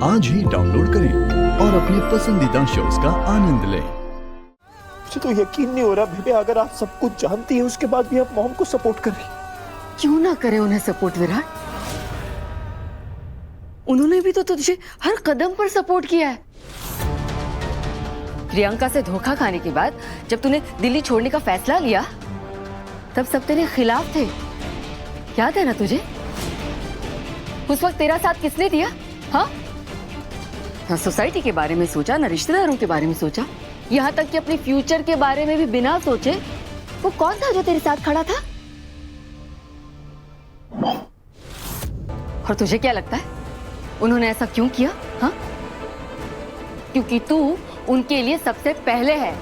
आज ही डाउनलोड करें और अपने पसंदीदा शोज का आनंद लें। मुझे तो यकीन नहीं हो रहा बेबे, अगर आप सब कुछ जानती है उसके बाद भी आप मॉम को सपोर्ट कर रही। क्यों ना करे उन्हें सपोर्ट विराट? उन्होंने भी तो तुझे हर कदम पर सपोर्ट किया है। प्रियंका से धोखा खाने के बाद जब तूने दिल्ली छोड़ने का फैसला लिया तब सब तेरे खिलाफ थे, याद है ना तुझे? उस वक्त तेरा साथ किसने दिया? हाँ, ना सोसाइटी के बारे में सोचा, ना रिश्तेदारों के बारे में सोचा, यहाँ तक कि अपने फ्यूचर के बारे में भी बिना सोचे वो कौन था जो तेरे साथ खड़ा था? और तुझे क्या लगता है उन्होंने ऐसा क्यों किया? हाँ, क्योंकि तू उनके लिए सबसे पहले है।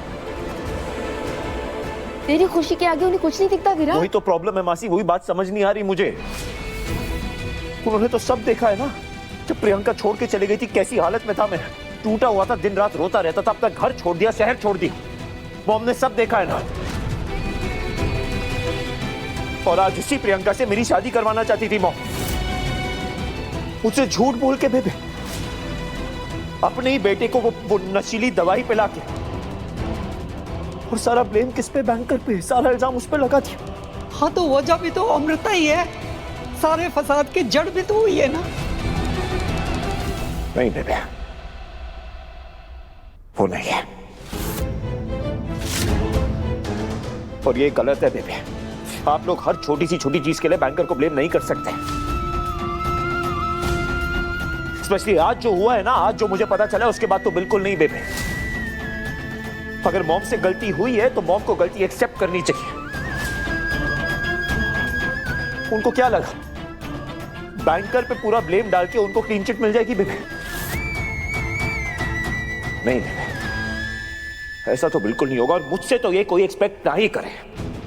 तेरी खुशी के आगे उन्हें कुछ नहीं दिखता विराट। वही तो प्रॉब्लम है मासी, वही बात समझ नहीं आ रही मुझे। उन्होंने तो सब देखा है ना, जब प्रियंका छोड़ के चली गई थी कैसी हालत में था मैं, टूटा हुआ था, दिन रात रोता रहता था, अपना घर छोड़ दिया, शहर छोड़ दिया। मॉम ने सब देखा है ना। और आज उसी प्रियंका से मेरी शादी करवाना चाहती थी मॉम, मुझसे झूठ बोल के बेबे, अपने ही बेटे को वो नशीली दवाई पिला के, और सारा ब्लेम किस पे? बैंकर पे, सारा इल्जाम उस पे लगा दिया। हाँ तो वजह भी तो अमृता ही है, सारे फसाद की जड़ भी तो हुई है ना। नहीं बेबे, वो नहीं है, और ये गलत है बेबे। आप लोग हर छोटी चीज के लिए बैंकर को ब्लेम नहीं कर सकते। स्पेशली आज जो हुआ है ना, आज जो मुझे पता चला उसके बाद तो बिल्कुल नहीं बेबे। अगर मॉम से गलती हुई है तो मॉम को गलती एक्सेप्ट करनी चाहिए। उनको क्या लगा बैंकर पे पूरा ब्लेम डाल के उनको क्लीन चिट मिल जाएगी बेबे? नहीं बेबे, ऐसा तो बिल्कुल नहीं होगा, और मुझसे तो ये कोई एक्सपेक्ट ना ही करे।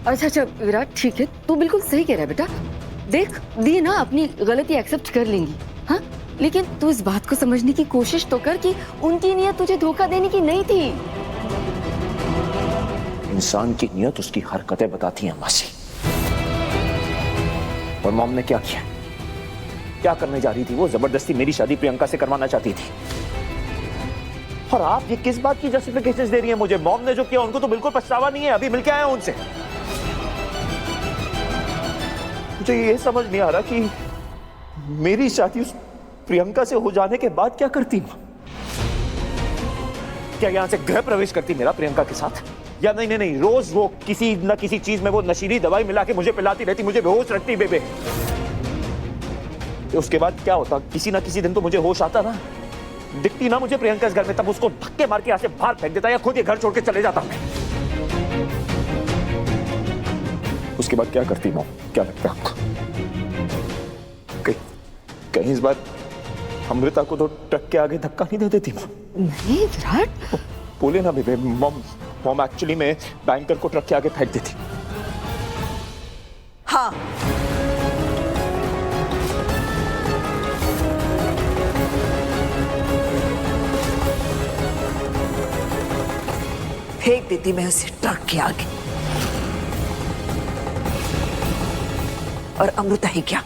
अच्छा विराट, ठीक है, तू बिल्कुल सही कह रहा है बेटा। देख, दी ना अपनी गलती एक्सेप्ट कर लेंगी, हाँ, लेकिन तू इस बात को समझने की कोशिश तो कर कि उनकी नीयत तुझे धोखा देने की नहीं थी। इंसान की नीयत उसकी हरकतें बताती हैं मासी। और मॉम ने क्या किया? क्या करने जा रही थी वो? जबरदस्ती मेरी शादी प्रियंका से करवाना चाहती थी। और आप ये किस बात की जस्टिफिकेशन दे रही है मुझे? मॉम ने जो किया उनको तो बिल्कुल पछतावा नहीं है, अभी मिलके आया उनसे। मुझे ये समझ नहीं आ रहा कि मेरी शादी उस प्रियंका से हो जाने के बाद क्या करती? क्या यहां से गृह प्रवेश करती मेरा प्रियंका के साथ? या नहीं, रोज वो किसी न किसी चीज में वो नशीली दवाई मिला के मुझे पिलाती रहती, मुझे बेहोश रखती बेबे। तो उसके बाद क्या होता? किसी ना किसी दिन तो मुझे होश आता ना, दिखती ना मुझे प्रियंका इस घर में, तब उसको धक्के मार के यहाँ से बाहर फेंक देता या खुद ये घर छोड़ के चले जाता मैं। उसके बाद क्या करती मॉम? क्या लगता है आपको? कहीं इस बार अमृता को तो ट्रक के आगे धक्का नहीं दे देती मॉम? नहीं विराट, बोले ना बेबे, मॉम एक्चुअली में बैंकर को ट्रक के आगे फेंक देती। हाँ, फेंक देती मैं उसे ट्रक के आगे। और अमृता ही क्या,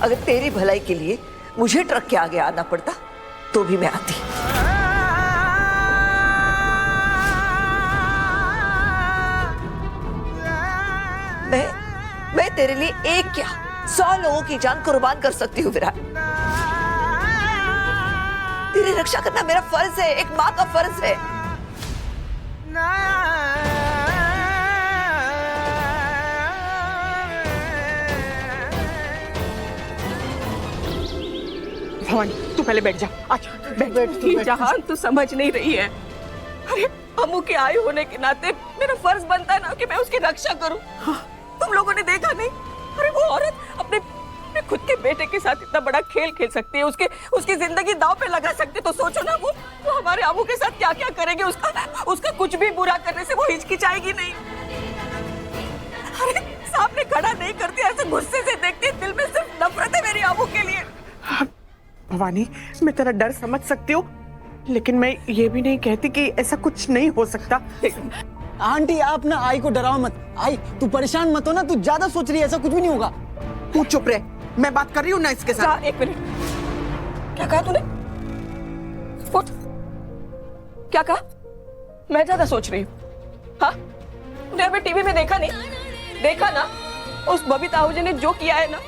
अगर तेरी भलाई के लिए मुझे ट्रक के आगे आना पड़ता तो भी मैं आती। मैं तेरे लिए एक क्या 100 लोगों की जान कुर्बान कर सकती हूँ विराट। तेरी रक्षा करना मेरा फर्ज है, एक माँ का फर्ज है। भवानी, तू पहले बैठ जा। अच्छा बैठ। जहान तू समझ नहीं रही है। अरे अम्मू के आए होने के नाते मेरा फर्ज बनता है ना कि मैं उसकी रक्षा करूं। हाँ, तुम लोगों ने देखा नहीं? अरे वो औरत अपने खुद के बेटे के साथ इतना बड़ा खेल खेल सकती है, उसकी जिंदगी दांव पे लगा सकती है। तो सोचो ना वो हमारे अम्मू के साथ क्या क्या करेंगे। उसका कुछ भी बुरा करने से वो हिचकिचाएगी नहीं। अरे सामने खड़ा नहीं करती, ऐसे गुस्से से देखती, दिल में सिर्फ नफरत है मेरी अम्मू के लिए। भवानी, मैं तेरा डर समझ सकती हूँ, लेकिन मैं ये भी नहीं कहती कि ऐसा कुछ नहीं हो सकता। आंटी आप ना आई को डराओ मत। आई तू परेशान मत हो ना, तू ज्यादा सोच रही है, ऐसा कुछ भी नहीं होगा। तू चुप रहे, मैं बात कर रही हूँ ना इसके साथ। एक मिनट, क्या कहा तूने? उठ। क्या कहा? मैं ज्यादा सोच रही हूँ? हाँ, तूने अभी टीवी में देखा नहीं? देखा ना, उस बबीता आहूजा ने जो किया है ना,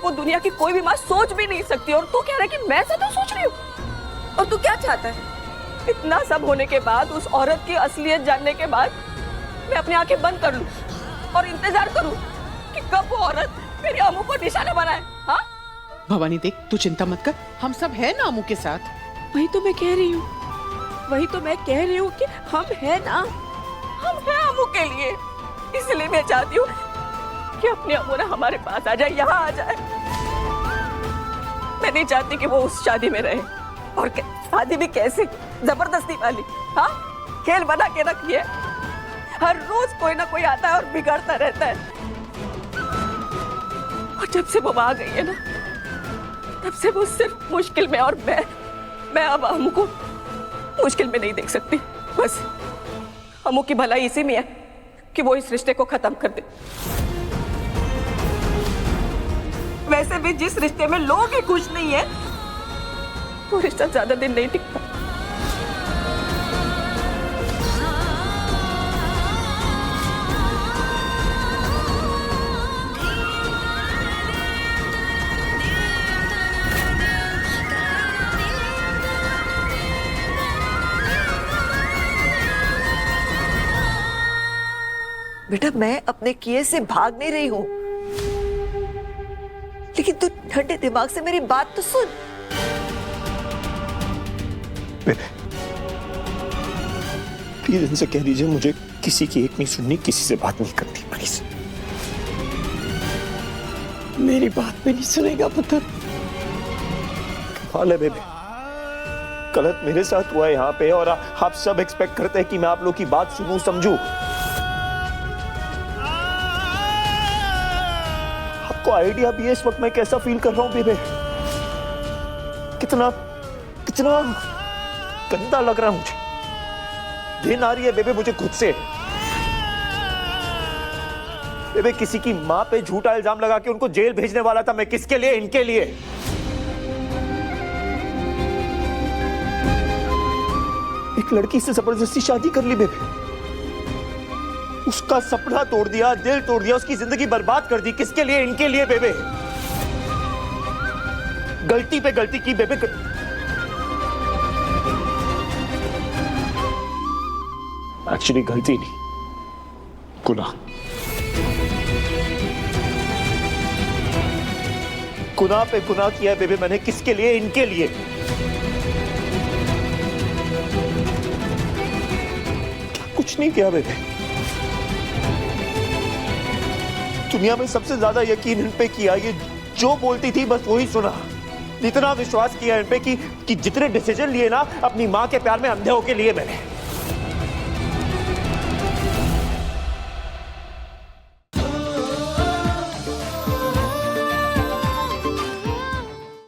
वो दुनिया की कोई भी माँ सोच भी नहीं सकती। और तू कह रहा है कि मैं ज्यादा सोच रही हूँ? और तू क्या चाहता है? इतना सब होने के बाद, उस औरत की असलियत जानने के बाद, मैं अपनी आंखें बंद कर लूं और इंतजार करूं कि कब वो औरत मेरी अम्मू को निशाना बनाए? हाँ? भवानी देख, तू चिंता मत कर, हम सब है ना अम्मू के साथ। वही तो मैं कह रही हूँ, वही तो मैं कह रही हूँ कि हम है ना, हम है अम्मू के लिए। इसलिए मैं चाहती हूँ कि अपनी अम्मू ना हमारे पास आ जाए, यहाँ आ जाए। मैं नहीं चाहती कि वो उस शादी में रहे। और शादी भी कैसे? जबरदस्ती वाली। हाँ, खेल बना के रखी है। हर रोज कोई ना कोई आता है और बिगाड़ता रहता है। और जब से वो आ गई है ना, तब से वो सिर्फ मुश्किल में। और मैं अब अम्मू को मुश्किल में नहीं देख सकती। बस अम्मू की भलाई इसी में है कि वो इस रिश्ते को खत्म कर दे। वैसे भी जिस रिश्ते में लोग ही खुश नहीं है, वो रिश्ता ज्यादा दिन नहीं टिकता। बेटा, मैं अपने किए से भाग नहीं रही हूं, लेकिन तू ठंडे दिमाग से मेरी बात तो सुन। प्लीज इनसे कह दीजिए मुझे किसी की एक नहीं सुननी, किसी से बात नहीं करनी, प्लीज। मेरी बात भी नहीं सुनेगा पुत्र? हाल है बेबे, गलत मेरे साथ हुआ है यहाँ पे, और आप सब एक्सपेक्ट करते हैं कि मैं आप लोग की बात सुनूं, समझूं। आपको आइडिया भी है इस वक्त मैं कैसा फील कर रहा हूं बेबे? कितना कितना गंदा लग रहा है मुझे। घिन आ रही है बेबे मुझे खुद से। बेबे, किसी की मां पे झूठा इल्जाम लगा के उनको जेल भेजने वाला था मैं। किसके लिए? इनके लिए। एक लड़की से जबरदस्ती शादी कर ली बेबे, उसका सपना तोड़ दिया, दिल तोड़ दिया, उसकी जिंदगी बर्बाद कर दी। किसके लिए? इनके लिए बेबे। गलती पे गलती की बेबे। एक्चुअली गलती नहीं, गुनाह। गुनाह पे गुनाह किया है बेबे मैंने। किसके लिए? इनके लिए। कुछ नहीं किया बेबे। दुनिया में सबसे ज्यादा यकीन इन पे किया, ये जो बोलती थी बस वही सुना। इतना विश्वास किया इन पे कि जितने डिसीजन लिए ना अपनी मां के प्यार में अंधे होके लिए मैंने।